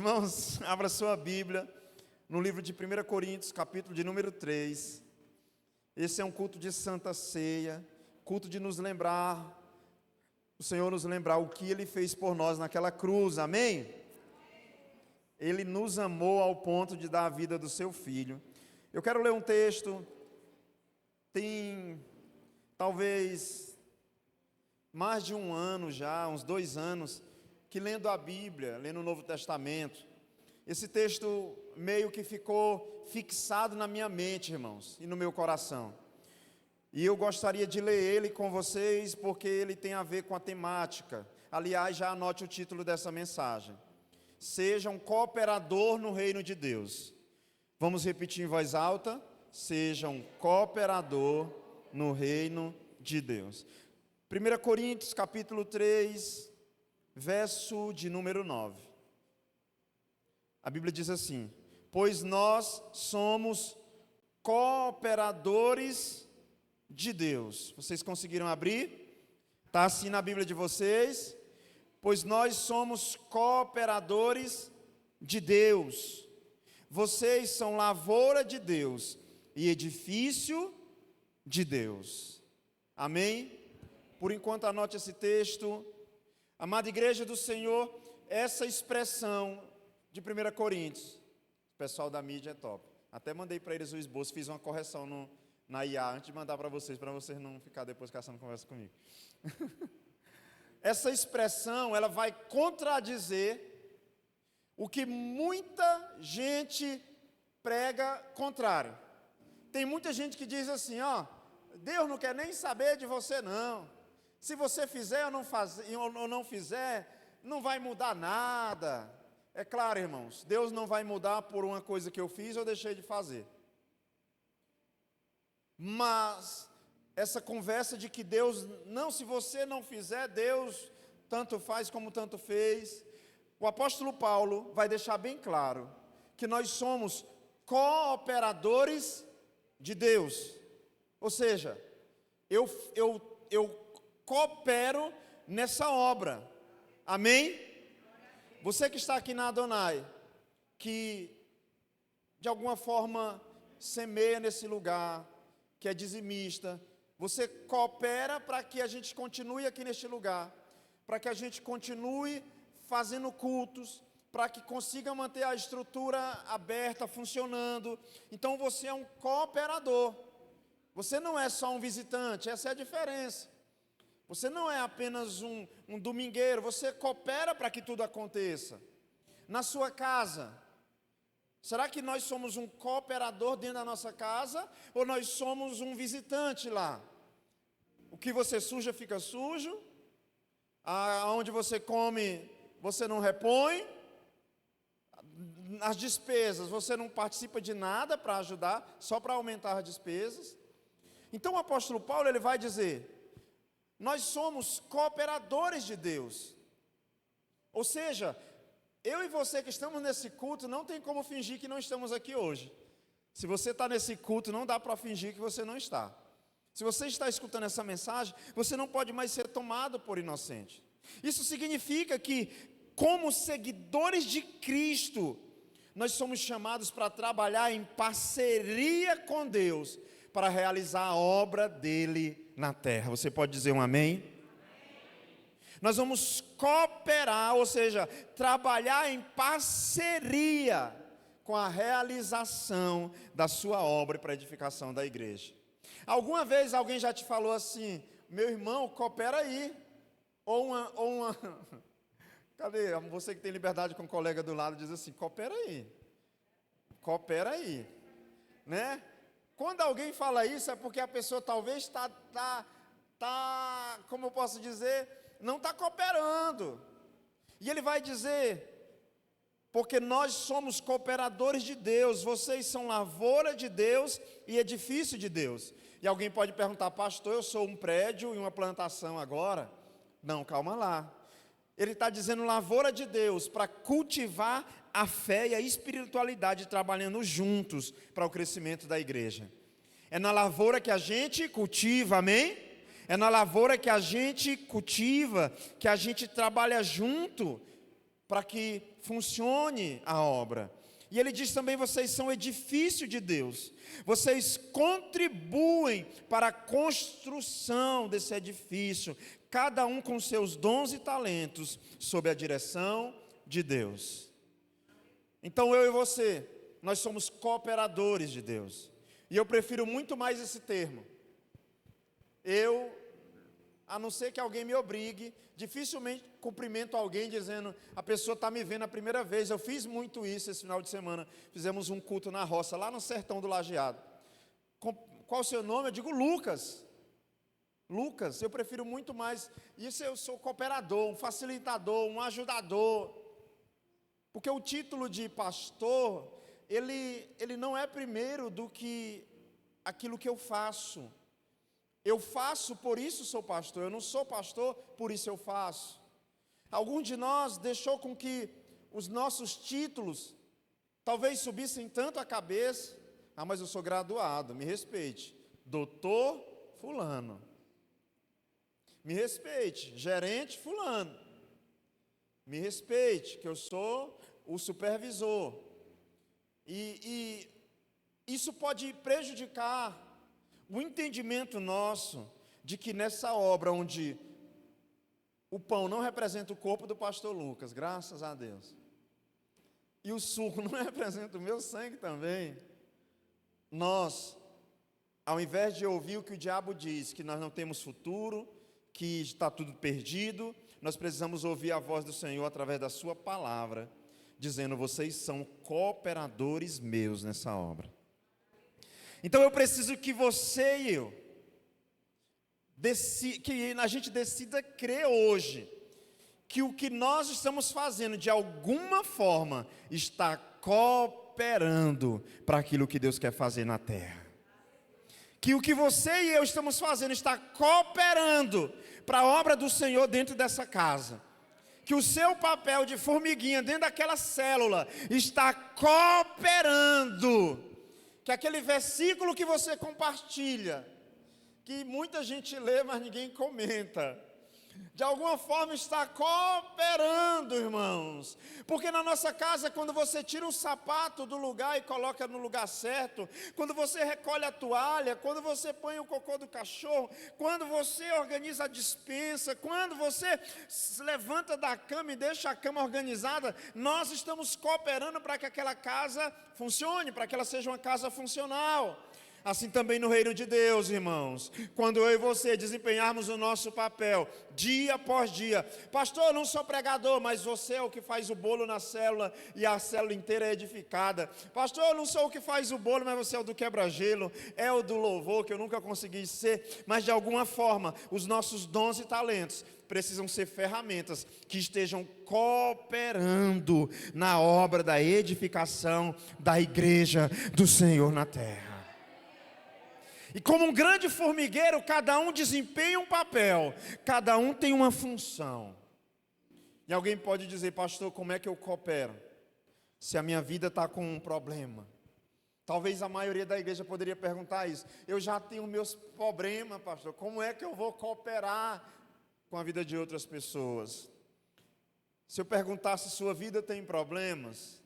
Irmãos, abra sua Bíblia no livro de 1 Coríntios, capítulo de número 3. Esse é um culto de Santa Ceia, culto de nos lembrar, o Senhor nos lembrar o que Ele fez por nós naquela cruz, amém? Ele nos amou ao ponto de dar a vida do seu Filho. Eu quero ler um texto, tem talvez mais de um ano já, uns 2 anos, que lendo a Bíblia, lendo o Novo Testamento, esse texto meio que ficou fixado na minha mente, irmãos, e no meu coração. E eu gostaria de ler ele com vocês, porque ele tem a ver com a temática. Aliás, já anote o título dessa mensagem. Seja um cooperador no reino de Deus. Vamos repetir em voz alta. Seja um cooperador no reino de Deus. 1 Coríntios, capítulo 3, verso de número 9. A Bíblia diz assim: pois nós somos cooperadores de Deus. Vocês conseguiram abrir? Está assim na Bíblia de vocês? Pois nós somos cooperadores de Deus. Vocês são lavoura de Deus e edifício de Deus. Amém? Por enquanto anote esse texto. Amada igreja do Senhor, essa expressão de 1 Coríntios, o pessoal da mídia é top. Até mandei para eles o esboço, fiz uma correção na IA, antes de mandar para vocês não ficar depois caçando conversa comigo. Essa expressão, ela vai contradizer o que muita gente prega contrário. Tem muita gente que diz assim, Deus não quer nem saber de você não. Se você fizer ou não fizer, não vai mudar nada. É claro, irmãos, Deus não vai mudar por uma coisa que eu fiz ou deixei de fazer. Mas essa conversa de que Deus, se você não fizer, Deus tanto faz como tanto fez. O apóstolo Paulo vai deixar bem claro que nós somos cooperadores de Deus. Ou seja, eu coopero nessa obra. Amém? Você que está aqui na Adonai, que de alguma forma semeia nesse lugar, que é dizimista, você coopera para que a gente continue aqui neste lugar, para que a gente continue fazendo cultos, para que consiga manter a estrutura aberta, funcionando. Então você é um cooperador. Você não é só um visitante, essa é a diferença. Você não é apenas um domingueiro, você coopera para que tudo aconteça. Na sua casa, será que nós somos um cooperador dentro da nossa casa, ou nós somos um visitante lá? O que você suja fica sujo, aonde você come, você não repõe, as despesas, você não participa de nada para ajudar, só para aumentar as despesas. Então o apóstolo Paulo, ele vai dizer, nós somos cooperadores de Deus. Ou seja, eu e você que estamos nesse culto, não tem como fingir que não estamos aqui hoje. Se você está nesse culto, não dá para fingir que você não está. Se você está escutando essa mensagem, você não pode mais ser tomado por inocente. Isso significa que, como seguidores de Cristo, nós somos chamados para trabalhar em parceria com Deus, para realizar a obra dele na terra. Você pode dizer um amém? Nós vamos cooperar, ou seja, trabalhar em parceria com a realização da sua obra para a edificação da igreja. Alguma vez alguém já te falou assim, meu irmão, coopera aí. Ou uma cadê? Você que tem liberdade com o colega do lado, diz assim, coopera aí. Coopera aí. Né? Quando alguém fala isso, é porque a pessoa talvez está, como eu posso dizer, não está cooperando. E ele vai dizer, porque nós somos cooperadores de Deus, vocês são lavoura de Deus e edifício de Deus. E alguém pode perguntar, pastor, eu sou um prédio e uma plantação agora? Não, calma lá. Ele está dizendo lavoura de Deus, para cultivar a fé e a espiritualidade trabalhando juntos para o crescimento da igreja. É na lavoura que a gente cultiva, amém? É na lavoura que a gente cultiva, que a gente trabalha junto, para que funcione a obra. E ele diz também: vocês são edifício de Deus, vocês contribuem para a construção desse edifício, cada um com seus dons e talentos, sob a direção de Deus. Então eu e você, nós somos cooperadores de Deus, e eu prefiro muito mais esse termo. A não ser que alguém me obrigue, dificilmente cumprimento alguém dizendo: a pessoa está me vendo a primeira vez. Eu fiz muito isso esse final de semana. Fizemos um culto na roça, lá no sertão do Lajeado. Qual o seu nome? Eu digo Lucas. Lucas, eu prefiro muito mais. Isso, eu sou cooperador, um facilitador, um ajudador. Porque o título de pastor, ele não é primeiro do que aquilo que eu faço. Eu faço, por isso sou pastor. Eu não sou pastor, por isso eu faço. Algum de nós deixou com que os nossos títulos talvez subissem tanto a cabeça. Ah, mas eu sou graduado, me respeite. Doutor fulano. Me respeite. Gerente fulano. Me respeite, que eu sou o supervisor. E isso pode prejudicar o entendimento nosso de que nessa obra onde o pão não representa o corpo do pastor Lucas, graças a Deus, e o suco não representa o meu sangue também, nós, ao invés de ouvir o que o diabo diz, que nós não temos futuro, que está tudo perdido, nós precisamos ouvir a voz do Senhor através da sua palavra, dizendo: vocês são cooperadores meus nessa obra. Então eu preciso que você e eu, que a gente decida crer hoje, que o que nós estamos fazendo, de alguma forma, está cooperando para aquilo que Deus quer fazer na terra. Que o que você e eu estamos fazendo está cooperando para a obra do Senhor dentro dessa casa. Que o seu papel de formiguinha dentro daquela célula está cooperando. Que aquele versículo que você compartilha, que muita gente lê, mas ninguém comenta, de alguma forma está cooperando, irmãos. Porque na nossa casa, quando você tira o sapato do lugar e coloca no lugar certo, quando você recolhe a toalha, quando você põe o cocô do cachorro, quando você organiza a despensa, quando você se levanta da cama e deixa a cama organizada, nós estamos cooperando para que aquela casa funcione, para que ela seja uma casa funcional. Assim também no reino de Deus, irmãos, quando eu e você desempenharmos o nosso papel, dia após dia. Pastor, eu não sou pregador, mas você é o que faz o bolo na célula e a célula inteira é edificada. Pastor, eu não sou o que faz o bolo, mas você é o do quebra-gelo, é o do louvor, que eu nunca consegui ser. Mas de alguma forma, os nossos dons e talentos precisam ser ferramentas que estejam cooperando na obra da edificação da igreja do Senhor na terra. E como um grande formigueiro, cada um desempenha um papel, cada um tem uma função. E alguém pode dizer: pastor, como é que eu coopero? Se a minha vida está com um problema. Talvez a maioria da igreja poderia perguntar isso. Eu já tenho meus problemas, pastor, como é que eu vou cooperar com a vida de outras pessoas? Se eu perguntar se sua vida tem problemas,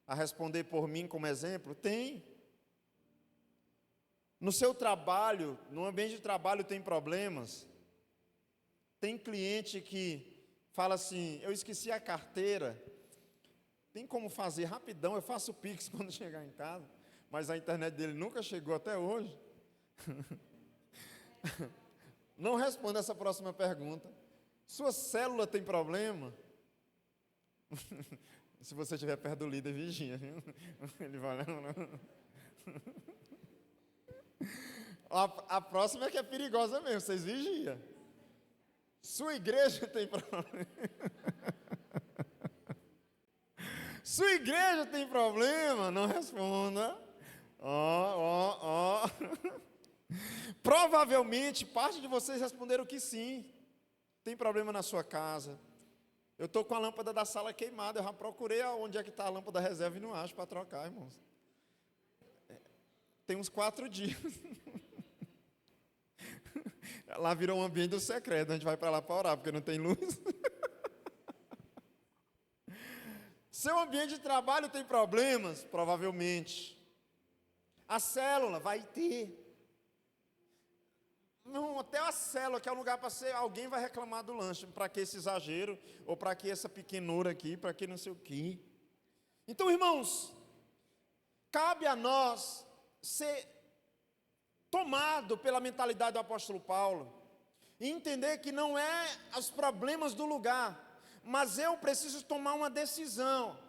a responder por mim como exemplo: tem. No seu trabalho, no ambiente de trabalho tem problemas. Tem cliente que fala assim: eu esqueci a carteira. Tem como fazer rapidão? Eu faço o Pix quando chegar em casa. Mas a internet dele nunca chegou até hoje. Não responda essa próxima pergunta. Sua célula tem problema? Se você estiver perto do líder, vigia, viu? Ele vai... A próxima é que é perigosa mesmo, vocês vigiam. Sua igreja tem problema. Sua igreja tem problema? Não responda. Provavelmente, parte de vocês responderam que sim. Tem problema na sua casa. Eu estou com a lâmpada da sala queimada. Eu já procurei onde é que está a lâmpada da reserva e não acho para trocar, irmãos. Tem uns 4 dias. Lá virou um ambiente do secreto. A gente vai para lá para orar, porque não tem luz. Seu ambiente de trabalho tem problemas? Provavelmente. A célula vai ter. Não, até a célula, que é um lugar para ser, alguém vai reclamar do lanche. Para que esse exagero? Ou para que essa pequenura aqui? Para que não sei o quê? Então, irmãos, cabe a nós ser tomado pela mentalidade do apóstolo Paulo e entender que não é os problemas do lugar, mas eu preciso tomar uma decisão.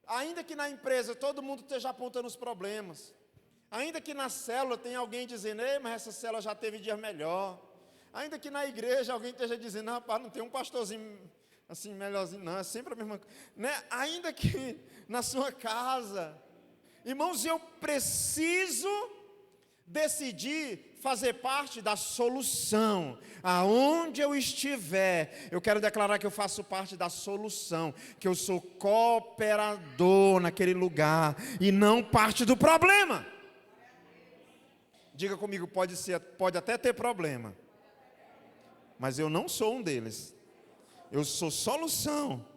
Ainda que na empresa todo mundo esteja apontando os problemas, ainda que na célula tenha alguém dizendo, ei, mas essa célula já teve dias melhor, ainda que na igreja alguém esteja dizendo, não, rapaz, não tem um pastorzinho assim melhorzinho, não, é sempre a mesma coisa, né? Ainda que na sua casa, irmãos, eu preciso decidir fazer parte da solução. Aonde eu estiver, eu quero declarar que eu faço parte da solução, que eu sou cooperador naquele lugar e não parte do problema. Diga comigo, pode até ter problema, mas eu não sou um deles. Eu sou solução.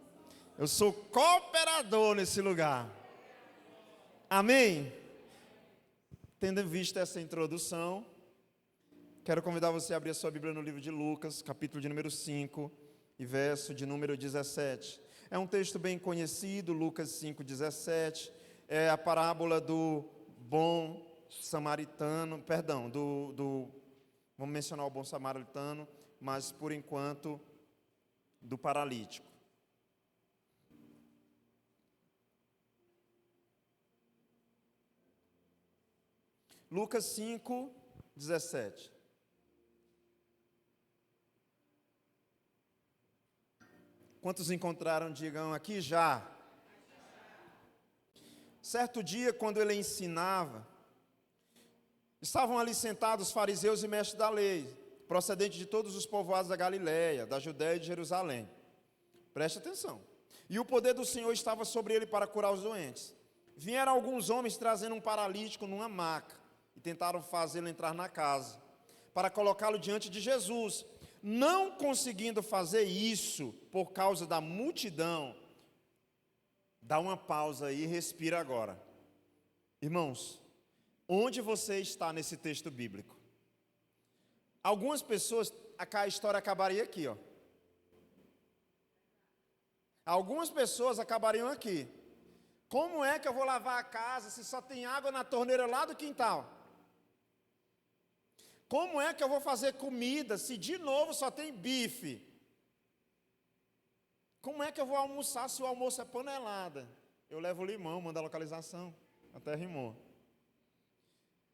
Eu sou cooperador nesse lugar. Amém? Tendo visto essa introdução, quero convidar você a abrir a sua Bíblia no livro de Lucas, capítulo de número 5 e verso de número 17. É um texto bem conhecido, Lucas 5:17, é a parábola do bom samaritano, vamos mencionar o bom samaritano, mas por enquanto, do paralítico. Lucas 5:17. Quantos encontraram, digam aqui já. Certo dia, quando ele ensinava, estavam ali sentados fariseus e mestres da lei, procedentes de todos os povoados da Galileia, da Judéia e de Jerusalém. Preste atenção. E o poder do Senhor estava sobre ele para curar os doentes. Vieram alguns homens trazendo um paralítico numa maca e tentaram fazê-lo entrar na casa, para colocá-lo diante de Jesus. Não conseguindo fazer isso por causa da multidão, dá uma pausa aí e respira agora. Irmãos, onde você está nesse texto bíblico? Algumas pessoas, a história acabaria aqui, ó. Algumas pessoas acabariam aqui. Como é que eu vou lavar a casa se só tem água na torneira lá do quintal? Como é que eu vou fazer comida se de novo só tem bife? Como é que eu vou almoçar se o almoço é panelada? Eu levo limão, mando a localização. Até rimou.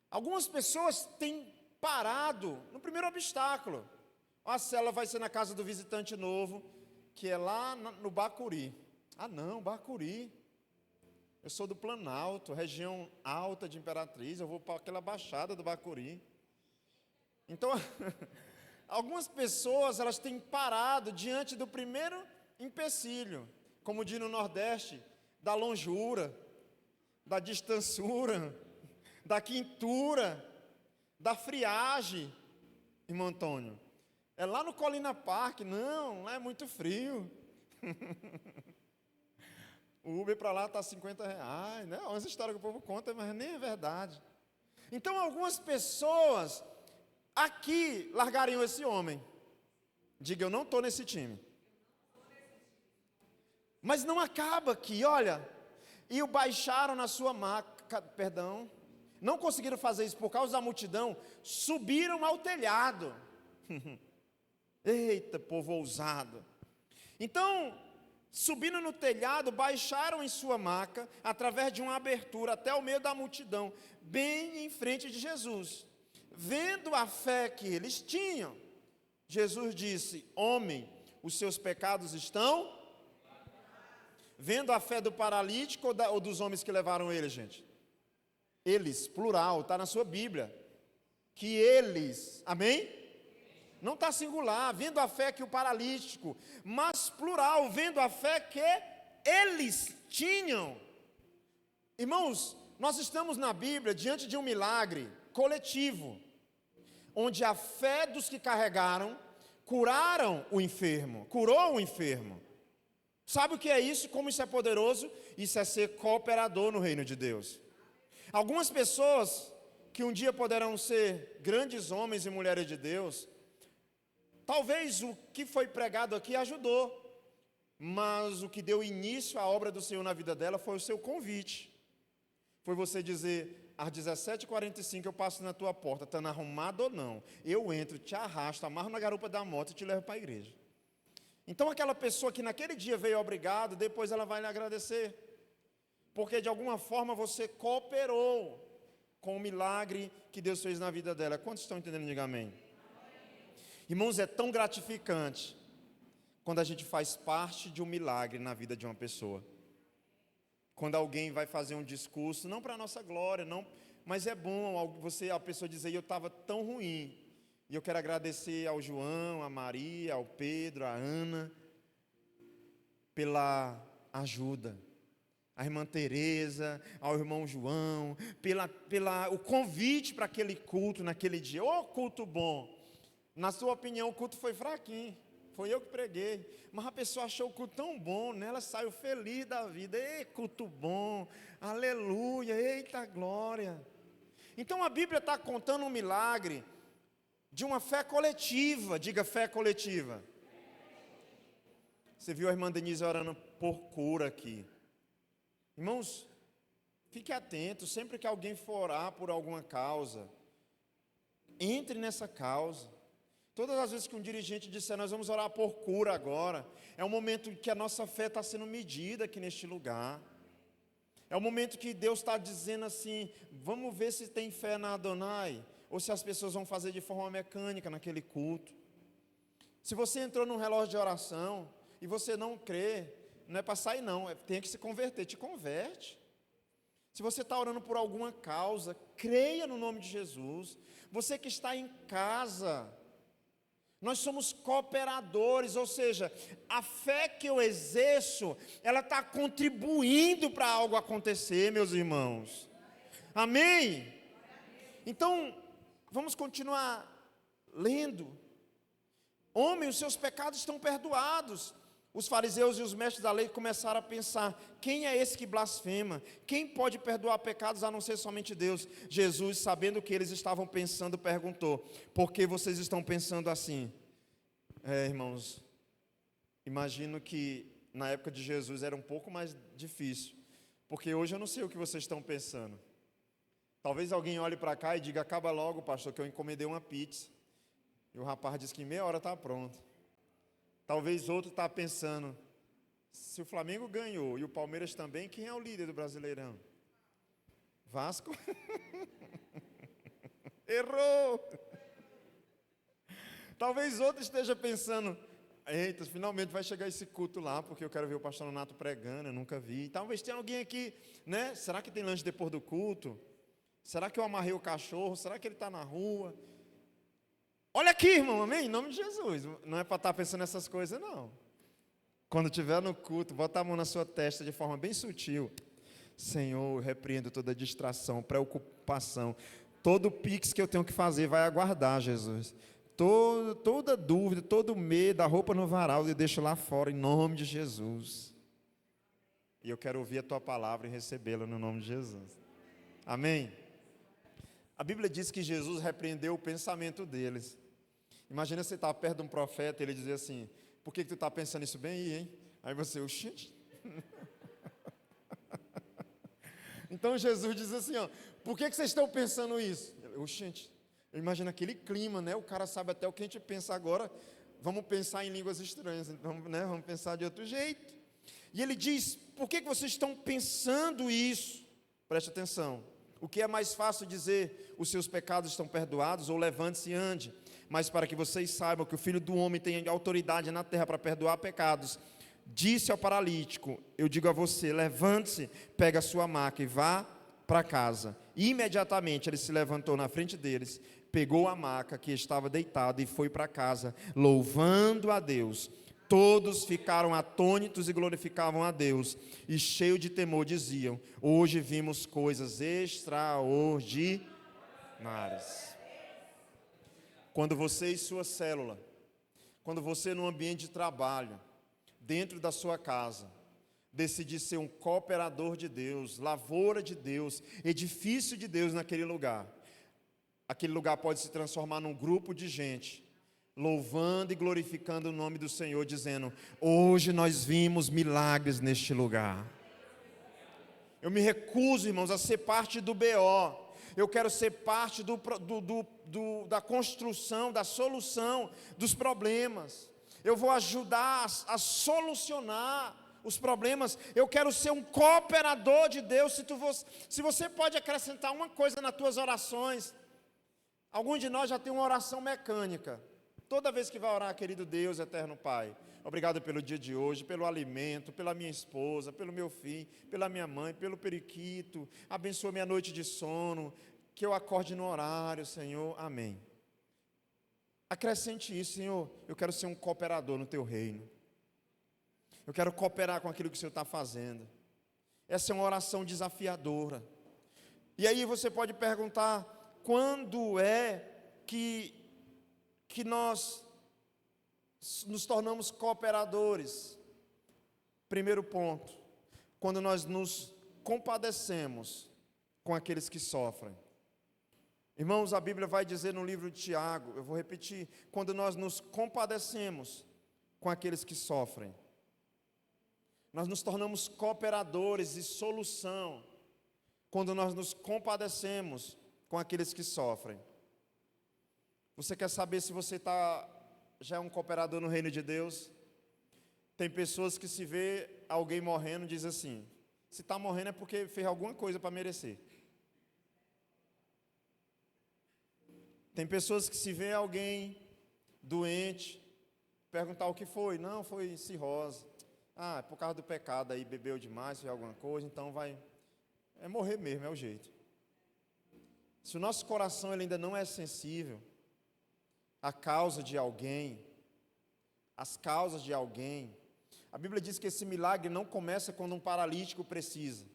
Algumas pessoas têm parado no primeiro obstáculo. A célula vai ser na casa do visitante novo, que é lá no Bacuri. Ah não, Bacuri. Eu sou do Planalto, região alta de Imperatriz, eu vou para aquela baixada do Bacuri. Então, algumas pessoas, elas têm parado diante do primeiro empecilho, como diz no Nordeste, da longura, da distanciura, da quintura, da friagem, irmão Antônio. É lá no Colina Park, não, lá é muito frio. O Uber para lá está R$50, né? Essa história que o povo conta, mas nem é verdade. Então, algumas pessoas aqui largariam esse homem. Diga, eu não estou nesse time. Mas não acaba aqui, olha. E o baixaram na sua maca, não conseguiram fazer isso por causa da multidão, subiram ao telhado. Eita, povo ousado. Então, subindo no telhado, baixaram em sua maca, através de uma abertura, até o meio da multidão, bem em frente de Jesus. Vendo a fé que eles tinham, Jesus disse, homem, os seus pecados estão... Vendo a fé do paralítico ou dos homens que levaram ele, gente? Eles, plural, está na sua Bíblia. Que eles, amém? Não está singular, vendo a fé que o paralítico, mas plural, vendo a fé que eles tinham. Irmãos, nós estamos na Bíblia diante de um milagre coletivo, onde a fé dos que carregaram, curou o enfermo. Sabe o que é isso? Como isso é poderoso? Isso é ser cooperador no reino de Deus. Algumas pessoas que um dia poderão ser grandes homens e mulheres de Deus, talvez o que foi pregado aqui ajudou, mas o que deu início à obra do Senhor na vida dela foi o seu convite. Foi você dizer, às 17h45 eu passo na tua porta, estando arrumado ou não, eu entro, te arrasto, amarro na garupa da moto e te levo para a igreja. Então aquela pessoa que naquele dia veio obrigado, depois ela vai lhe agradecer, porque de alguma forma você cooperou com o milagre que Deus fez na vida dela. Quantos estão entendendo? Diga amém. Irmãos, é tão gratificante quando a gente faz parte de um milagre na vida de uma pessoa. Quando alguém vai fazer um discurso, não para a nossa glória, não, mas é bom a pessoa dizer, eu estava tão ruim, e eu quero agradecer ao João, a Maria, ao Pedro, a Ana, pela ajuda, a irmã Teresa, ao irmão João, o convite para aquele culto naquele dia. Ô, culto bom! Na sua opinião, o culto foi fraquinho, foi eu que preguei, mas a pessoa achou o culto tão bom, né? Ela saiu feliz da vida. Ei, culto bom, aleluia, eita glória. Então a Bíblia está contando um milagre de uma fé coletiva. Diga, fé coletiva. Você viu a irmã Denise orando por cura aqui. Irmãos, fique atento, sempre que alguém for orar por alguma causa, entre nessa causa. Todas as vezes que um dirigente disser, nós vamos orar por cura agora, é um momento que a nossa fé está sendo medida aqui neste lugar. É o momento que Deus está dizendo assim, vamos ver se tem fé na Adonai, ou se as pessoas vão fazer de forma mecânica naquele culto. Se você entrou num relógio de oração, e você não crê, não é para sair não, tem que se converter, te converte. Se você está orando por alguma causa, creia no nome de Jesus. Você que está em casa, nós somos cooperadores, ou seja, a fé que eu exerço, ela está contribuindo para algo acontecer, meus irmãos. Amém? Então, vamos continuar lendo. Homem, os seus pecados estão perdoados. Os fariseus e os mestres da lei começaram a pensar, quem é esse que blasfema? Quem pode perdoar pecados a não ser somente Deus? Jesus, sabendo o que eles estavam pensando, perguntou, por que vocês estão pensando assim? Irmãos, imagino que na época de Jesus era um pouco mais difícil, porque hoje eu não sei o que vocês estão pensando. Talvez alguém olhe para cá e diga, acaba logo, pastor, que eu encomendei uma pizza. E o rapaz disse que em meia hora está pronto. Talvez outro está pensando, se o Flamengo ganhou e o Palmeiras também, quem é o líder do Brasileirão? Vasco? Errou! Talvez outro esteja pensando, eita, finalmente vai chegar esse culto lá, porque eu quero ver o pastor Nonato pregando, eu nunca vi. Talvez tenha alguém aqui, né? Será que tem lanche depois do culto? Será que eu amarrei o cachorro? Será que ele está na rua? Olha aqui, irmão, amém? Em nome de Jesus. Não é para estar pensando nessas coisas, não. Quando estiver no culto, bota a mão na sua testa de forma bem sutil. Senhor, eu repreendo toda distração, preocupação. Todo pix que eu tenho que fazer vai aguardar, Jesus. Toda dúvida, todo medo, a roupa no varal, eu deixo lá fora, em nome de Jesus. E eu quero ouvir a tua palavra e recebê-la no nome de Jesus. Amém? A Bíblia diz que Jesus repreendeu o pensamento deles. Imagina você estar perto de um profeta e ele dizer assim, por que tu está pensando isso bem aí, hein? Aí você, oxente. Então Jesus diz assim, ó, por que vocês estão pensando isso? Oxente, eu imagino aquele clima, né? O cara sabe até o que a gente pensa agora, vamos pensar em línguas estranhas, vamos pensar de outro jeito. E ele diz, por que vocês estão pensando isso? Preste atenção. O que é mais fácil dizer, os seus pecados estão perdoados, ou levante-se e ande. Mas para que vocês saibam que o Filho do Homem tem autoridade na terra para perdoar pecados, disse ao paralítico, eu digo a você, levante-se, pega a sua maca e vá para casa. E imediatamente ele se levantou na frente deles, pegou a maca que estava deitada e foi para casa, louvando a Deus. Todos ficaram atônitos e glorificavam a Deus, e cheio de temor diziam, hoje vimos coisas extraordinárias. Quando você e sua célula, quando você no ambiente de trabalho, dentro da sua casa, decidir ser um cooperador de Deus, lavoura de Deus, edifício de Deus naquele lugar, aquele lugar pode se transformar num grupo de gente, louvando e glorificando o nome do Senhor, dizendo: hoje nós vimos milagres neste lugar. Eu me recuso, irmãos, a ser parte do BO. Eu quero ser parte da construção, da solução dos problemas. Eu vou ajudar a solucionar os problemas. Eu quero ser um cooperador de Deus. Se você pode acrescentar uma coisa nas tuas orações, alguns de nós já tem uma oração mecânica. Toda vez que vai orar, querido Deus, eterno Pai, obrigado pelo dia de hoje, pelo alimento, pela minha esposa, pelo meu filho, pela minha mãe, pelo periquito, abençoa minha noite de sono, que eu acorde no horário, Senhor, amém. Acrescente isso: Senhor, eu quero ser um cooperador no Teu reino, eu quero cooperar com aquilo que o Senhor está fazendo. Essa é uma oração desafiadora. E aí você pode perguntar: quando é que nós nos tornamos cooperadores? Primeiro ponto: quando nós nos compadecemos com aqueles que sofrem. Irmãos, a Bíblia vai dizer no livro de Tiago, eu vou repetir: quando nós nos compadecemos com aqueles que sofrem, nós nos tornamos cooperadores de solução, quando nós nos compadecemos com aqueles que sofrem. Você quer saber se você já é um cooperador no reino de Deus? Tem pessoas que se vê alguém morrendo, diz assim: se está morrendo é porque fez alguma coisa para merecer. Tem pessoas que se vê alguém doente, perguntar o que foi. Não, foi cirrose. Ah, é por causa do pecado aí, bebeu demais, fez alguma coisa, então é morrer mesmo, é o jeito. Se o nosso coração ele ainda não é sensível à causa de alguém, às causas de alguém, a Bíblia diz que esse milagre não começa quando um paralítico precisa.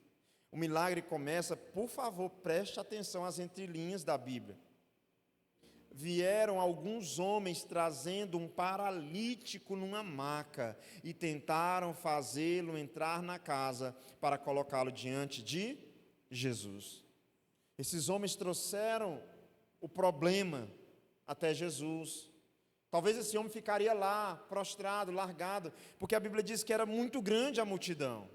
O milagre começa, por favor, preste atenção às entrelinhas da Bíblia. Vieram alguns homens trazendo um paralítico numa maca e tentaram fazê-lo entrar na casa para colocá-lo diante de Jesus. Esses homens trouxeram o problema até Jesus. Talvez esse homem ficaria lá, prostrado, largado, porque a Bíblia diz que era muito grande a multidão.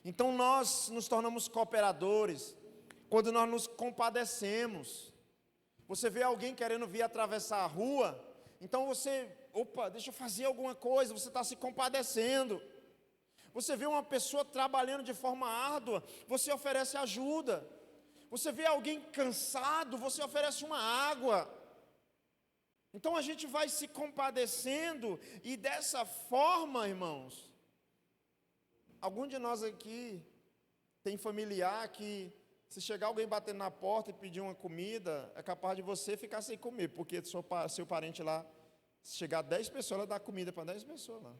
Então nós nos tornamos cooperadores quando nós nos compadecemos. Você vê alguém querendo vir atravessar a rua, então deixa eu fazer alguma coisa, você está se compadecendo. Você vê uma pessoa trabalhando de forma árdua, você oferece ajuda. Você vê alguém cansado, você oferece uma água. Então a gente vai se compadecendo, e dessa forma, irmãos, algum de nós aqui tem familiar que, se chegar alguém batendo na porta e pedir uma comida, é capaz de você ficar sem comer, porque seu parente lá, se chegar 10 pessoas, ela dá comida para 10 pessoas lá.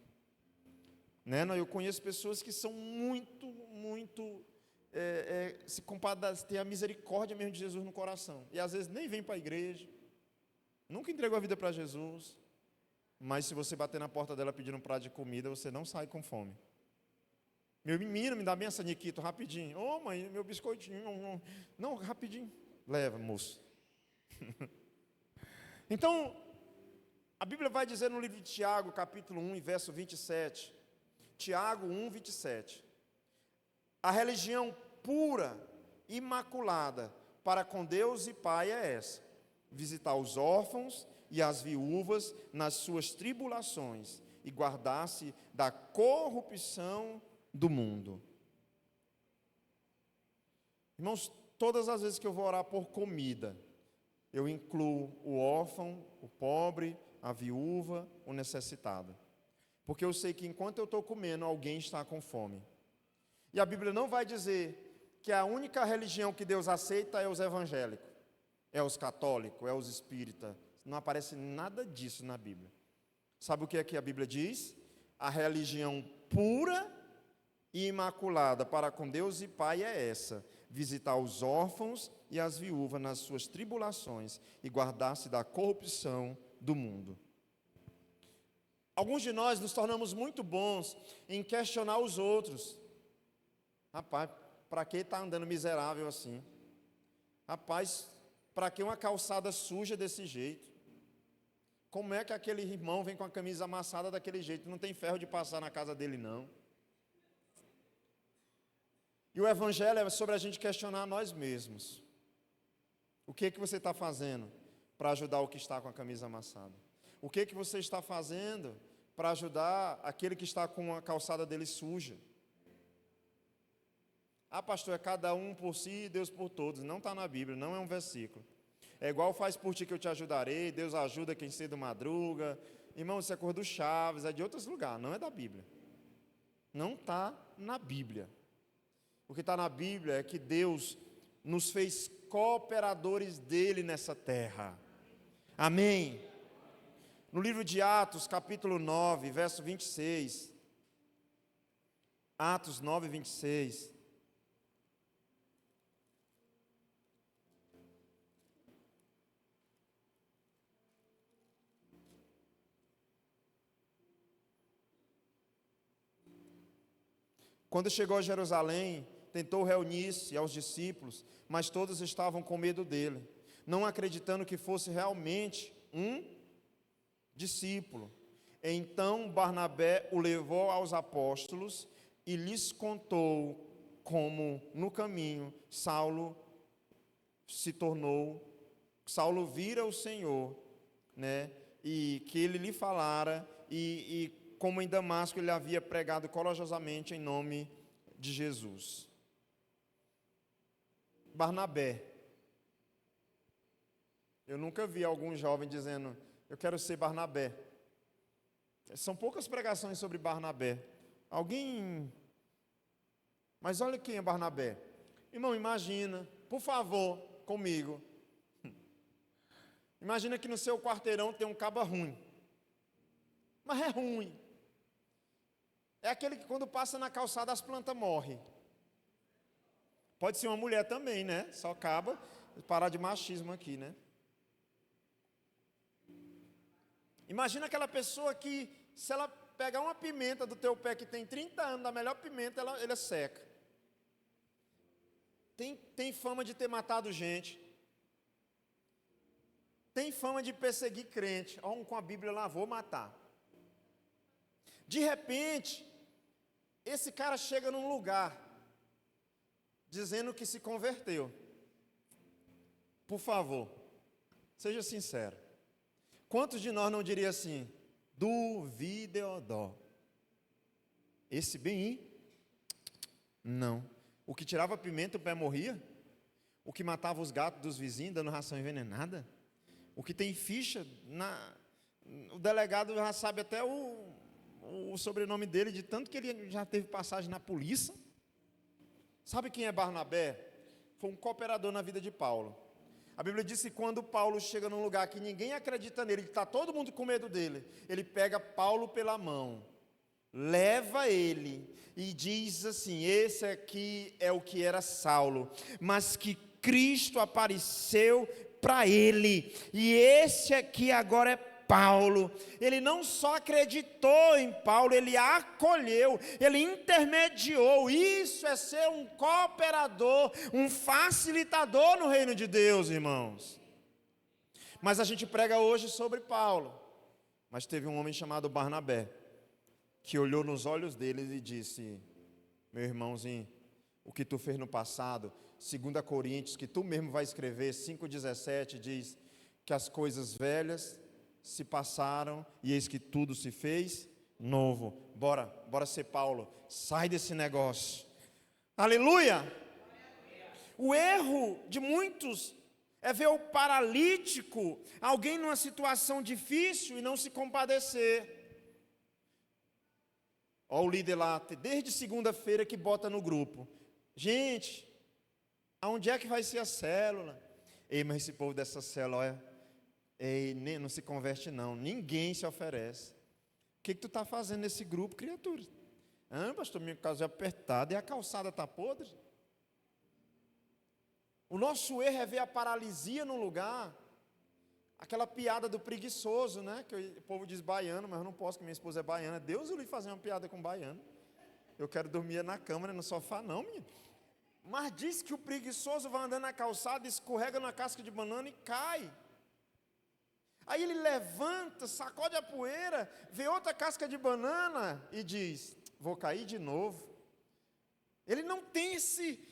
Né? Eu conheço pessoas que são muito se compadecem, têm a misericórdia mesmo de Jesus no coração, e às vezes nem vem para a igreja, nunca entregou a vida para Jesus, mas se você bater na porta dela pedindo um prato de comida, você não sai com fome. Meu menino, me dá bem essa Nikito, rapidinho. Ô mãe, meu biscoitinho. Não, rapidinho. Leva, moço. Então, a Bíblia vai dizer no livro de Tiago, capítulo 1, verso 27. Tiago 1, 27. A religião pura, imaculada, para com Deus e Pai é essa: visitar os órfãos e as viúvas nas suas tribulações e guardar-se da corrupção do mundo. Irmãos, todas as vezes que eu vou orar por comida, eu incluo o órfão, o pobre, a viúva, o necessitado. Porque eu sei que enquanto eu estou comendo, alguém está com fome. E a Bíblia não vai dizer que a única religião que Deus aceita é os evangélicos, é os católicos, é os espíritas. Não aparece nada disso na Bíblia. Sabe o que é que a Bíblia diz? A religião pura e imaculada para com Deus e Pai é essa: visitar os órfãos e as viúvas nas suas tribulações e guardar-se da corrupção do mundo. Alguns de nós nos tornamos muito bons em questionar os outros. Rapaz, para que está andando miserável assim? Rapaz, para que uma calçada suja desse jeito? Como é que aquele irmão vem com a camisa amassada daquele jeito? Não tem ferro de passar na casa dele, não. E o Evangelho é sobre a gente questionar nós mesmos. O que você está fazendo para ajudar o que está com a camisa amassada? O que você está fazendo para ajudar aquele que está com a calçada dele suja? Ah, pastor, é cada um por si e Deus por todos. Não está na Bíblia, não é um versículo. É igual faz por ti que eu te ajudarei, Deus ajuda quem cedo madruga. Irmão, isso é cor do Chaves, é de outros lugares, não é da Bíblia. Não está na Bíblia. O que está na Bíblia é que Deus nos fez cooperadores dele nessa terra. Amém? No livro de Atos, capítulo 9, verso 26. Atos 9, 26. Quando chegou a Jerusalém, tentou reunir-se aos discípulos, mas todos estavam com medo dele, não acreditando que fosse realmente um discípulo. Então Barnabé o levou aos apóstolos e lhes contou como no caminho Saulo vira o Senhor, né? E que ele lhe falara e como em Damasco ele havia pregado corajosamente em nome de Jesus. Barnabé. Eu nunca vi algum jovem dizendo, eu quero ser Barnabé. São poucas pregações sobre Barnabé. Mas olha quem é Barnabé. Irmão, imagina, por favor, comigo. Imagina que no seu quarteirão tem um caba ruim. Mas é ruim. É aquele que quando passa na calçada as plantas morrem. Pode ser uma mulher também, né? Só acaba, parar de machismo aqui, né? Imagina aquela pessoa que, se ela pegar uma pimenta do teu pé que tem 30 anos, da melhor pimenta, ela seca. Tem fama de ter matado gente. Tem fama de perseguir crente. Um com a Bíblia lá, vou matar. De repente, esse cara chega num lugar dizendo que se converteu. Por favor, seja sincero. Quantos de nós não diria assim? Duvideodó. Esse bem aí? Não. O que tirava pimenta, o pé morria? O que matava os gatos dos vizinhos, dando ração envenenada? O que tem ficha, o delegado já sabe até o sobrenome dele, de tanto que ele já teve passagem na polícia. Sabe quem é Barnabé? Foi um cooperador na vida de Paulo. A Bíblia diz que quando Paulo chega num lugar que ninguém acredita nele, que está todo mundo com medo dele, ele pega Paulo pela mão, leva ele e diz assim, esse aqui é o que era Saulo, mas que Cristo apareceu para ele, e esse aqui agora é Paulo. Ele não só acreditou em Paulo, ele acolheu, ele intermediou. Isso é ser um cooperador, um facilitador no reino de Deus, irmãos. Mas a gente prega hoje sobre Paulo. Mas teve um homem chamado Barnabé, que olhou nos olhos deles e disse, meu irmãozinho, o que tu fez no passado, 2 Coríntios, que tu mesmo vai escrever, 5,17, diz que as coisas velhas se passaram e eis que tudo se fez novo. Bora ser Paulo, sai desse negócio. Aleluia! O erro de muitos é ver o paralítico, alguém numa situação difícil e não se compadecer. Olha o líder lá, desde segunda-feira que bota no grupo. Gente, aonde é que vai ser a célula? Ei, mas esse povo dessa célula, olha, não se converte não, ninguém se oferece. O que tu está fazendo nesse grupo, criatura? Pastor, minha casa é apertada e a calçada está podre. O nosso erro é ver a paralisia no lugar. Aquela piada do preguiçoso, né? Que o povo diz baiano, mas eu não posso, que minha esposa é baiana. Deus eu lhe fazer uma piada com baiano. Eu quero dormir na cama, no sofá, não, menino. Mas diz que o preguiçoso vai andando na calçada, escorrega na casca de banana e cai. Aí ele levanta, sacode a poeira, vê outra casca de banana e diz: vou cair de novo. Ele não tem esse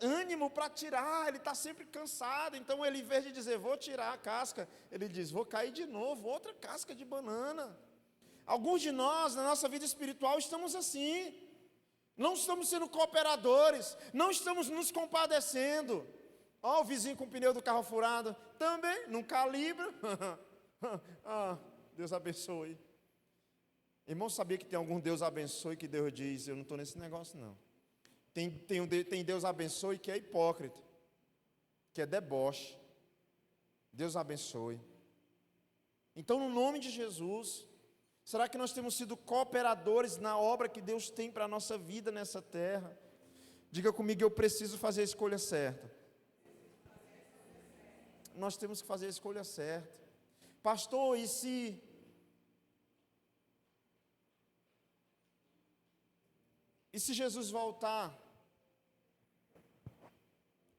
ânimo para tirar, ele está sempre cansado. Então ele, em vez de dizer, vou tirar a casca, ele diz, vou cair de novo, outra casca de banana. Alguns de nós, na nossa vida espiritual, estamos assim. Não estamos sendo cooperadores, não estamos nos compadecendo. Ó, o vizinho com o pneu do carro furado, também, não calibra. Deus abençoe. Irmão, sabia que tem algum Deus abençoe que Deus diz, eu não estou nesse negócio não. Tem Deus abençoe que é hipócrita, que é deboche. Deus abençoe. Então, no nome de Jesus, será que nós temos sido cooperadores na obra que Deus tem para a nossa vida nessa terra? Diga comigo, eu preciso fazer a escolha certa. Nós temos que fazer a escolha certa. Pastor, e se Jesus voltar?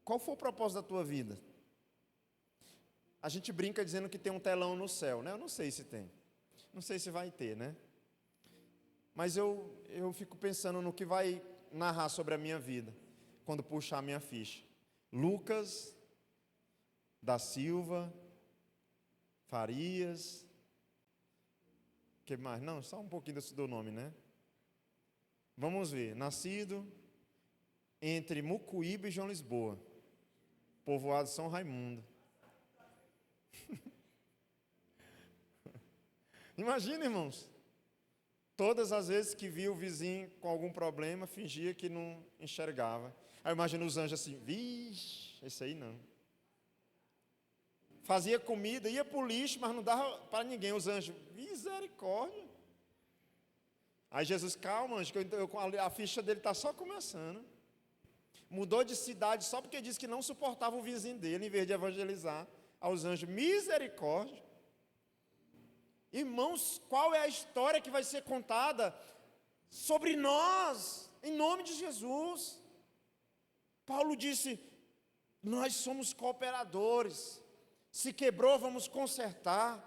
Qual foi o propósito da tua vida? A gente brinca dizendo que tem um telão no céu, né? Eu não sei se tem. Não sei se vai ter, né? Mas eu fico pensando no que vai narrar sobre a minha vida, quando puxar a minha ficha. Lucas da Silva Farias, que mais? Não, só um pouquinho do nome, né? Vamos ver, nascido entre Mucuíba e João Lisboa, povoado São Raimundo. Imagina, irmãos, todas as vezes que via o vizinho com algum problema, fingia que não enxergava. Aí imagina os anjos assim, vixe, esse aí não. Fazia comida, ia para o lixo, mas não dava para ninguém. Os anjos, misericórdia. Aí Jesus, calma, anjo, que a ficha dele está só começando. Mudou de cidade só porque disse que não suportava o vizinho dele, em vez de evangelizar aos anjos, misericórdia. Irmãos, qual é a história que vai ser contada sobre nós, em nome de Jesus? Paulo disse, nós somos cooperadores. Se quebrou, vamos consertar.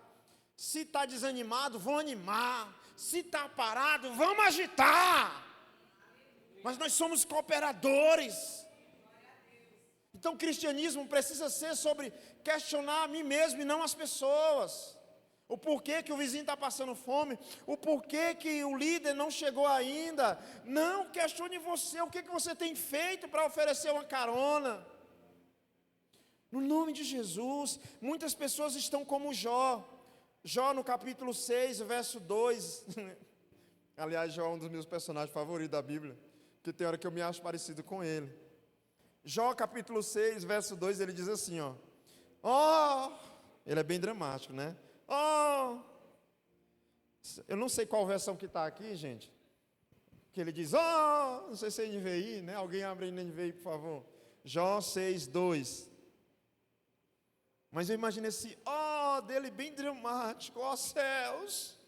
Se está desanimado, vamos animar. Se está parado, vamos agitar. Mas nós somos cooperadores. Então o cristianismo precisa ser sobre questionar a mim mesmo e não as pessoas. O porquê que o vizinho está passando fome, o porquê que o líder não chegou ainda. Não, questione você, o que você tem feito para oferecer uma carona. No nome de Jesus, muitas pessoas estão como Jó. Jó no capítulo 6, verso 2. Aliás, Jó é um dos meus personagens favoritos da Bíblia, porque tem hora que eu me acho parecido com ele. Jó capítulo 6, verso 2, ele diz assim, ele é bem dramático, né? Eu não sei qual versão que está aqui, gente, que ele diz, não sei se é NVI, né? Alguém abre aí NVI, por favor. Jó 6, 2. Mas eu imagino esse dele bem dramático, céus.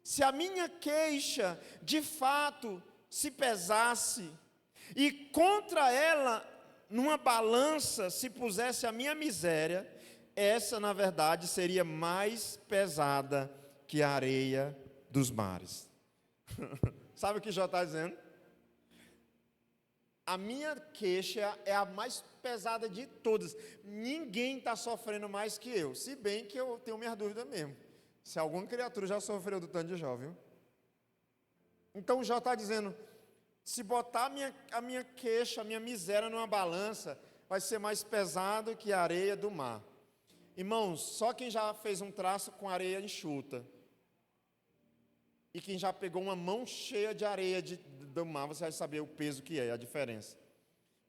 Se a minha queixa, de fato, se pesasse, e contra ela, numa balança, se pusesse a minha miséria, essa, na verdade, seria mais pesada que a areia dos mares. Sabe o que Jó está dizendo? A minha queixa é a mais pesada de todas. Ninguém está sofrendo mais que eu. Se bem que eu tenho minhas dúvidas mesmo. Se alguma criatura já sofreu do tanto de Jó, viu? Então Jó está dizendo, se botar a minha queixa, a minha miséria numa balança, vai ser mais pesado que a areia do mar. Irmãos, só quem já fez um traço com areia enxuta, e quem já pegou uma mão cheia de areia do mar, você vai saber o peso que é, a diferença.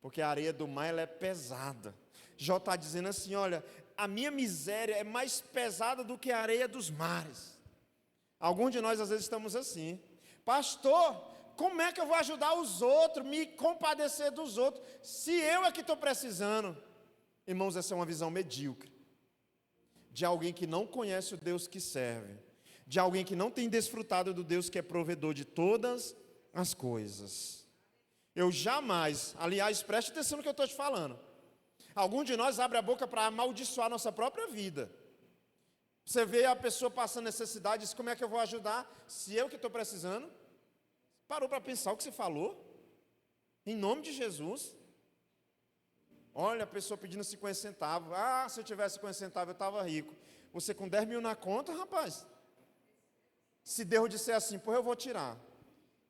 Porque a areia do mar ela é pesada. Jó está dizendo assim, olha, a minha miséria é mais pesada do que a areia dos mares. Alguns de nós às vezes estamos assim, pastor, como é que eu vou ajudar os outros, me compadecer dos outros, se eu é que estou precisando? Irmãos, essa é uma visão medíocre. de alguém que não conhece o Deus que serve, de alguém que não tem desfrutado do Deus que é provedor de todas as coisas. Eu jamais, aliás, preste atenção no que eu estou te falando. Algum de nós abre a boca para amaldiçoar a nossa própria vida. Você vê a pessoa passando necessidade, diz, como é que eu vou ajudar? Se eu que estou precisando. Parou para pensar o que você falou? Em nome de Jesus. Olha, a pessoa pedindo 50 centavos. Ah, se eu tivesse 50 centavos eu estava rico. Você com 10 mil na conta, rapaz. Se Deus disser assim, pô, eu vou tirar.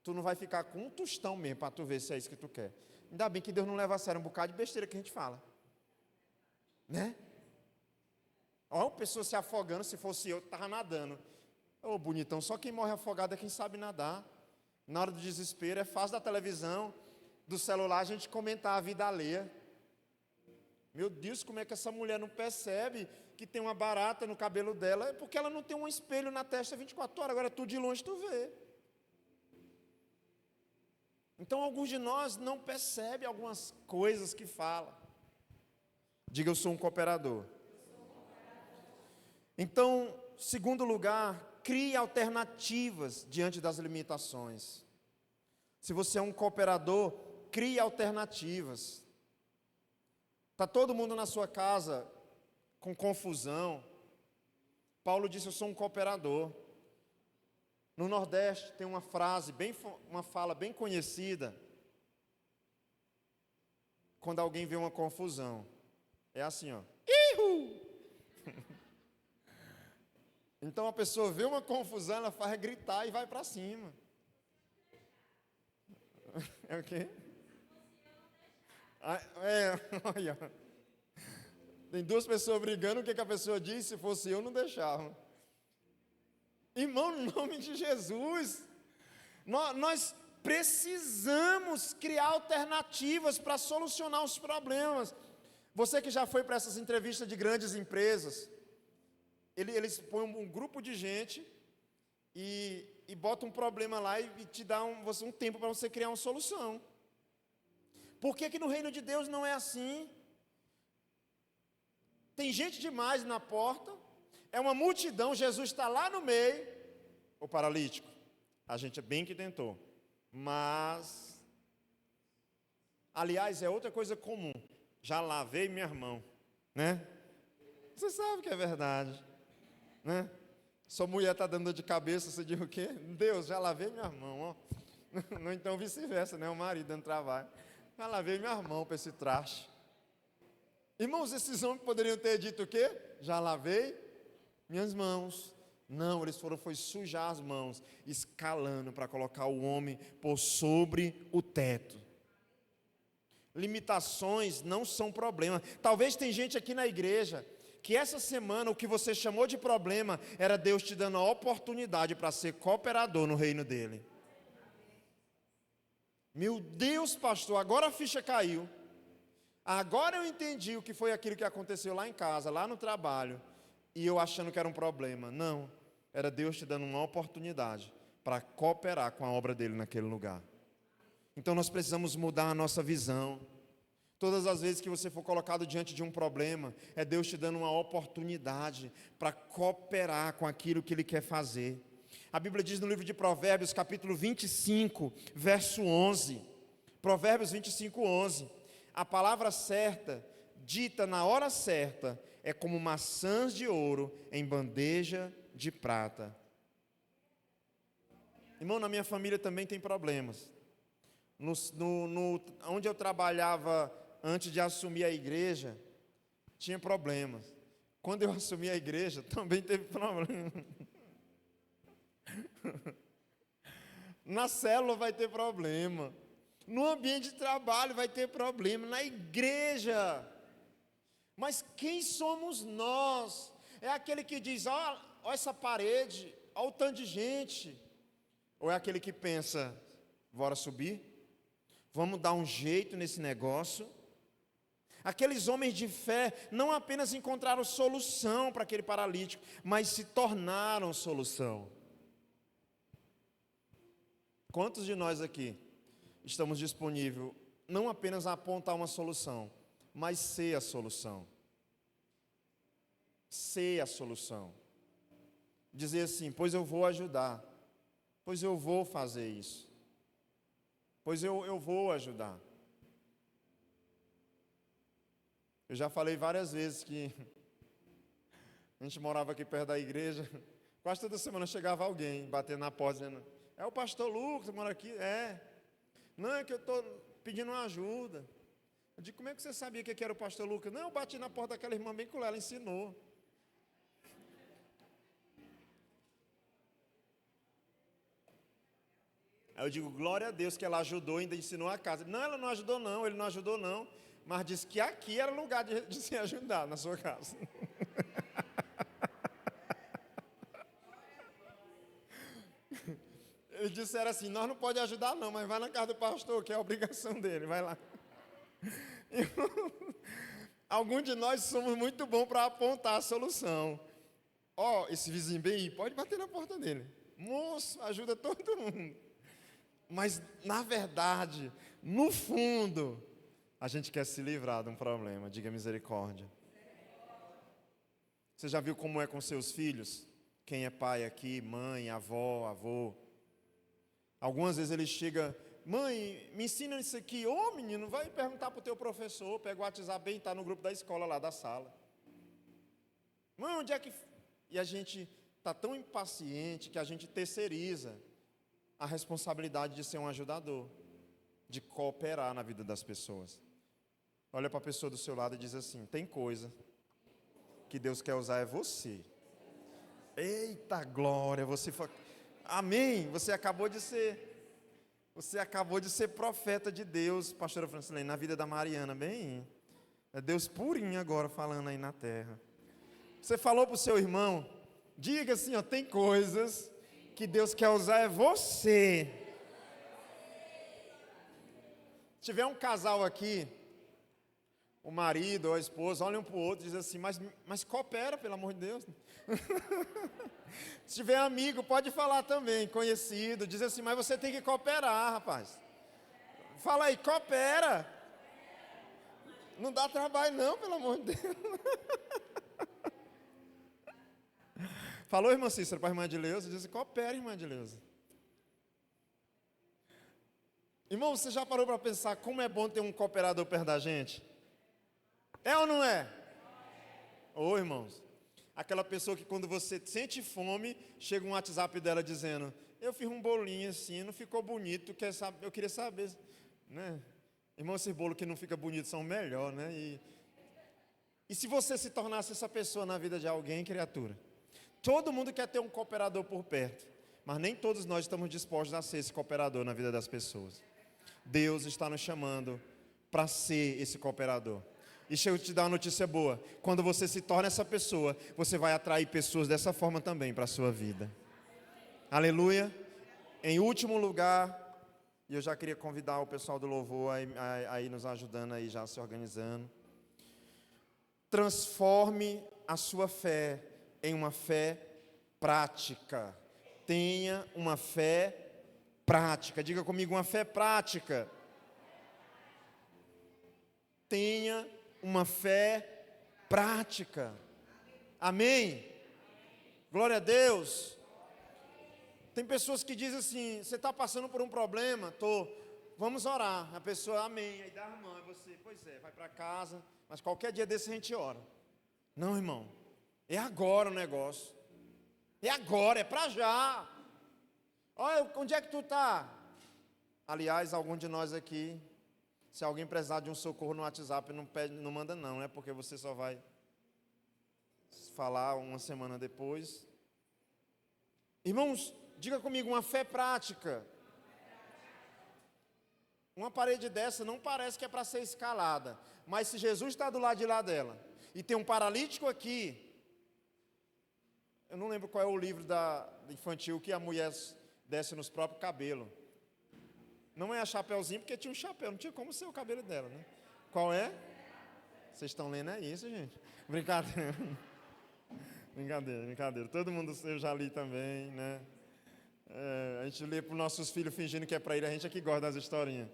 Tu não vai ficar com um tostão mesmo para tu ver se é isso que tu quer. Ainda bem que Deus não leva a sério um bocado de besteira que a gente fala. Né? Olha a pessoa se afogando, se fosse eu, estava nadando. Ô, bonitão, só quem morre afogado é quem sabe nadar. Na hora do desespero, é fácil da televisão, do celular, a gente comentar a vida alheia. Meu Deus, como é que essa mulher não percebe que tem uma barata no cabelo dela? É porque ela não tem um espelho na testa 24 horas, agora tu de longe tu vê. Então, alguns de nós não percebem algumas coisas que fala. Diga, eu sou um cooperador. Então, segundo lugar, crie alternativas diante das limitações. Se você é um cooperador, crie alternativas. Está todo mundo na sua casa com confusão. Paulo disse, eu sou um cooperador. No Nordeste tem uma frase, uma fala bem conhecida. Quando alguém vê uma confusão. É assim, ó. Ihu! Então a pessoa vê uma confusão, ela faz gritar e vai para cima. É o quê? Olha. Tem duas pessoas brigando, o que a pessoa diz? Se fosse eu, não deixava. Irmão, no nome de Jesus, nós precisamos criar alternativas para solucionar os problemas. Você que já foi para essas entrevistas de grandes empresas, eles põem um grupo de gente e botam um problema lá e te dá um tempo para você criar uma solução. Por que no reino de Deus não é assim? Tem gente demais na porta, é uma multidão, Jesus está lá no meio, o paralítico, a gente bem que tentou, mas, aliás, é outra coisa comum, já lavei minha mão, né? Você sabe que é verdade, né? Sua mulher está dando dor de cabeça, você diz o quê? Deus, já lavei minha mão, ó. Não, então vice-versa, né? O marido dando trabalho, já lavei minha mão para esse traste. Irmãos, esses homens poderiam ter dito o quê? Já lavei minhas mãos. Não, eles foi sujar as mãos, escalando para colocar o homem por sobre o teto. Limitações não são problema. Talvez tem gente aqui na igreja que essa semana o que você chamou de problema era Deus te dando a oportunidade para ser cooperador no reino dele. Meu Deus, pastor, agora a ficha caiu. Agora eu entendi o que foi aquilo que aconteceu lá em casa, lá no trabalho, e eu achando que era um problema. Não, era Deus te dando uma oportunidade para cooperar com a obra dele naquele lugar. Então nós precisamos mudar a nossa visão. Todas as vezes que você for colocado diante de um problema, é Deus te dando uma oportunidade para cooperar com aquilo que Ele quer fazer. A Bíblia diz no livro de Provérbios, capítulo 25, verso 11. Provérbios 25, 11. A palavra certa, dita na hora certa, é como maçãs de ouro em bandeja de prata. Irmão, na minha família também tem problemas. Onde eu trabalhava antes de assumir a igreja, tinha problemas. Quando eu assumi a igreja, também teve problema. Na célula vai ter problema. No ambiente de trabalho vai ter problema, na igreja. Mas quem somos nós? É aquele que diz, ó essa parede, ó o tanto de gente. Ou é aquele que pensa, bora subir? Vamos dar um jeito nesse negócio? Aqueles homens de fé não apenas encontraram solução para aquele paralítico, mas se tornaram solução. Quantos de nós aqui estamos disponíveis não apenas a apontar uma solução, mas ser a solução? ser a solução. Dizer assim, pois eu vou ajudar, pois eu vou fazer isso, pois eu vou ajudar. Eu já falei várias vezes que a gente morava aqui perto da igreja, quase toda semana chegava alguém batendo na porta dizendo, é o pastor Lucas, mora aqui? É. Não, é que eu estou pedindo uma ajuda. Eu digo, como é que você sabia que era o pastor Lucas? Não, eu bati na porta daquela irmã bem com ela ensinou. Aí eu digo, glória a Deus que ela ajudou, ainda ensinou a casa. Não, ela não ajudou não, ele não ajudou não, mas disse que aqui era lugar de se ajudar, na sua casa. Eles disseram assim, nós não podemos ajudar não, mas vai na casa do pastor, que é a obrigação dele, vai lá. Alguns de nós somos muito bons para apontar a solução. Ó, esse vizinho bem aí, pode bater na porta dele. Moço, ajuda todo mundo. Mas, na verdade, no fundo, a gente quer se livrar de um problema. Diga misericórdia. Você já viu como é com seus filhos? Quem é pai aqui, mãe, avó, avô. Algumas vezes ele chega, mãe, me ensina isso aqui. Ô menino, vai perguntar para o teu professor. Pega o WhatsApp bem, está no grupo da escola lá, da sala. Mãe, onde é que... E a gente está tão impaciente que a gente terceiriza a responsabilidade de ser um ajudador, de cooperar na vida das pessoas. Olha para a pessoa do seu lado e diz assim, tem coisa que Deus quer usar é você. Eita glória, amém, você acabou de ser profeta de Deus, pastora Francilene, na vida da Mariana, bem, é Deus purinho agora falando aí na terra. Você falou para o seu irmão, diga assim, ó, tem coisas que Deus quer usar é você. Se tiver um casal aqui, o marido ou a esposa, olha um para o outro e diz assim, mas coopera, pelo amor de Deus. Se tiver amigo, pode falar também, conhecido, diz assim, mas você tem que cooperar, rapaz. Fala aí, coopera. Não dá trabalho não, pelo amor de Deus. Falou, irmã Cícera, para a irmã de Leusa, diz assim, coopera, irmã de Leusa. Irmão, você já parou para pensar como é bom ter um cooperador perto da gente? É ou não é? Ô, irmãos, aquela pessoa que quando você sente fome, chega um WhatsApp dela dizendo, eu fiz um bolinho assim, não ficou bonito, eu queria saber, né? Irmão, esses bolos que não ficam bonitos são melhor, né? E se você se tornasse essa pessoa na vida de alguém, criatura? Todo mundo quer ter um cooperador por perto, mas nem todos nós estamos dispostos a ser esse cooperador na vida das pessoas. Deus está nos chamando para ser esse cooperador. E deixa eu te dar uma notícia boa. Quando você se torna essa pessoa, você vai atrair pessoas dessa forma também para a sua vida. Aleluia. Em último lugar, e eu já queria convidar o pessoal do louvor aí nos ajudando, aí já se organizando. Transforme a sua fé em uma fé prática. Tenha uma fé prática. Diga comigo, uma fé prática. Tenha uma fé prática. Amém? Glória a Deus. Tem pessoas que dizem assim, você está passando por um problema? Estou. Vamos orar. A pessoa, amém. Aí dá a mão. E você, pois é, vai para casa. Mas qualquer dia desse a gente ora. Não, irmão. É agora o negócio. É agora, é para já. Olha, onde é que tu está? Aliás, algum de nós aqui, se alguém precisar de um socorro no WhatsApp, não manda não, né? Porque você só vai falar uma semana depois. Irmãos, diga comigo, uma fé prática. Uma parede dessa não parece que é para ser escalada, mas se Jesus está do lado de lá dela, e tem um paralítico aqui, eu não lembro qual é o livro da infantil que a mulher desce nos próprios cabelos. Não é a Chapeuzinho, porque tinha um chapéu, não tinha como ser o cabelo dela, né? Qual é? Vocês estão lendo é isso, gente? Brincadeira. Brincadeira. Todo mundo, eu já li também, né? A gente lê para os nossos filhos fingindo que é para ele, a gente é que gosta das historinhas.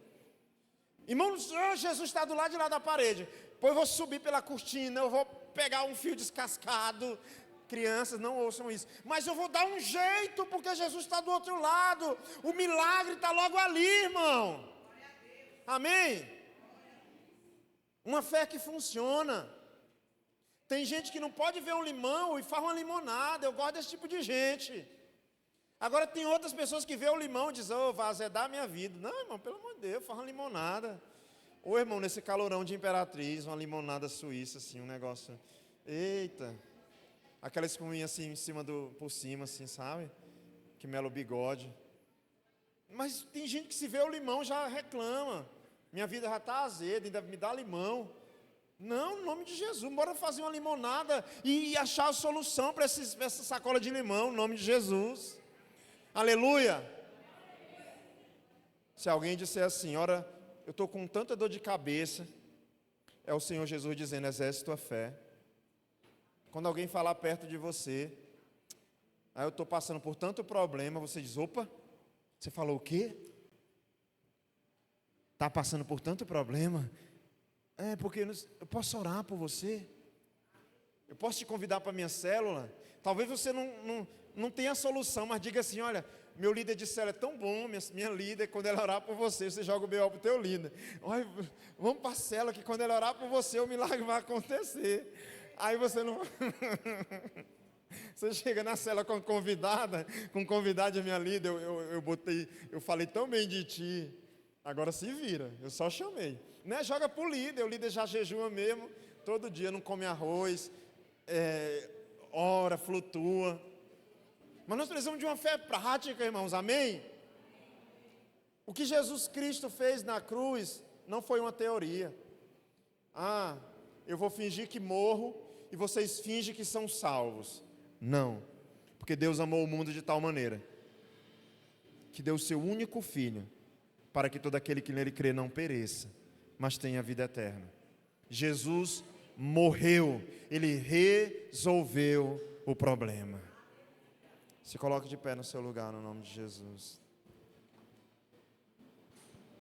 Irmãos, Jesus está do lado de lá da parede. Pois eu vou subir pela cortina, eu vou pegar um fio descascado. Crianças, não ouçam isso. Mas eu vou dar um jeito, porque Jesus está do outro lado. O milagre está logo ali, irmão. Amém? Uma fé que funciona. Tem gente que não pode ver um limão e faz uma limonada. Eu gosto desse tipo de gente. Agora tem outras pessoas que vê o limão e dizem, vai azedar a minha vida. Não, irmão, pelo amor de Deus, faz uma limonada. Ou, irmão, nesse calorão de Imperatriz, uma limonada suíça, assim, um negócio. Eita! Aquela espuminha assim, em cima por cima, assim, sabe? Que mela o bigode. Mas tem gente que se vê o limão já reclama. Minha vida já está azeda, ainda me dá limão. Não, no nome de Jesus, bora fazer uma limonada e achar a solução para essa sacola de limão, no nome de Jesus. Aleluia! Se alguém disser assim, ora, eu estou com tanta dor de cabeça, é o Senhor Jesus dizendo, exerce tua fé. Quando alguém falar perto de você, aí eu estou passando por tanto problema, você diz, opa, você falou o quê? Está passando por tanto problema? É, porque eu posso orar por você. Eu posso te convidar para a minha célula. Talvez você não tenha a solução, mas diga assim, olha, meu líder de célula é tão bom, minha líder, quando ela orar por você, você joga o B.O. para o teu líder. Olha, vamos para a célula, que quando ela orar por você, o milagre vai acontecer. Aí você não... Você chega na cela com convidada a minha líder, eu falei tão bem de ti, agora se vira, eu só chamei. Né? Joga pro líder, o líder já jejua mesmo, todo dia não come arroz, ora, flutua. Mas nós precisamos de uma fé prática, irmãos, amém? O que Jesus Cristo fez na cruz não foi uma teoria. Eu vou fingir que morro e vocês fingem que são salvos. Não, porque Deus amou o mundo de tal maneira que deu o seu único filho para que todo aquele que nele crê não pereça, mas tenha vida eterna. Jesus morreu, ele resolveu o problema. Se coloque de pé no seu lugar no nome de Jesus.